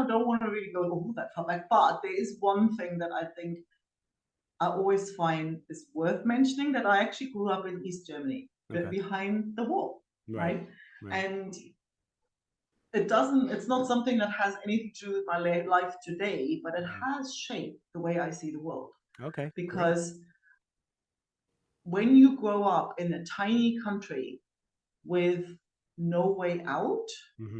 don't want to really go, oh, that felt like, but there is one thing that I think I always find is worth mentioning, that I actually grew up in East Germany, but behind the wall, right? And it's not something that has anything to do with my life today, but it has shaped the way I see the world. Okay. Because when you grow up in a tiny country with no way out,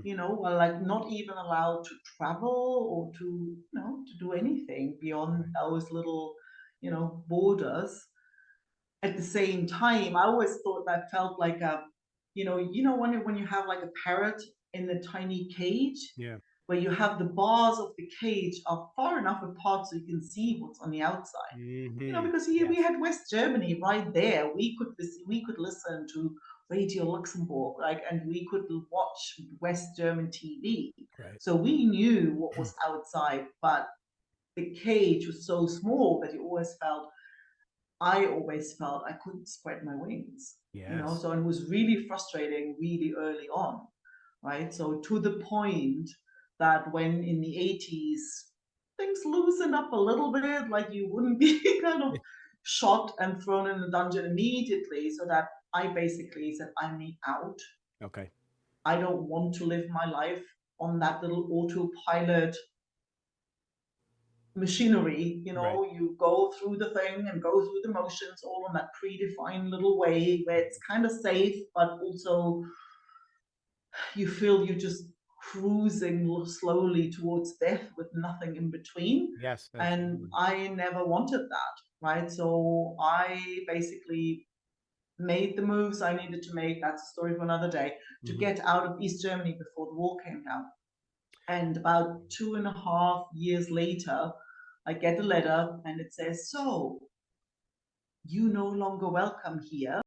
you know, well, like not even allowed to travel or to, you know, to do anything beyond those little, you know, borders. At the same time, I always thought that felt like a, you know, when you have like a parrot in the tiny cage, where you have the bars of the cage are far enough apart so you can see what's on the outside. You know, because here we had West Germany right there. We could listen to Radio Luxembourg, like, and we could watch West German TV. So we knew what was outside, but the cage was so small that I always felt I couldn't spread my wings. You know, so it was really frustrating really early on, right? So to the point that when in the 80s things loosened up a little bit, like you wouldn't be kind of shot and thrown in the dungeon immediately, so that I basically said, I need out. Okay. I don't want to live my life on that little autopilot machinery. You know, you go through the thing and go through the motions all on that predefined little way where it's kind of safe, but also you feel you're just cruising slowly towards death with nothing in between. Yes. And I never wanted that, right? So I basically made the moves I needed to make, that's a story for another day, to get out of East Germany before the wall came down. And about 2.5 years later, I get a letter and it says, so, you no longer welcome here.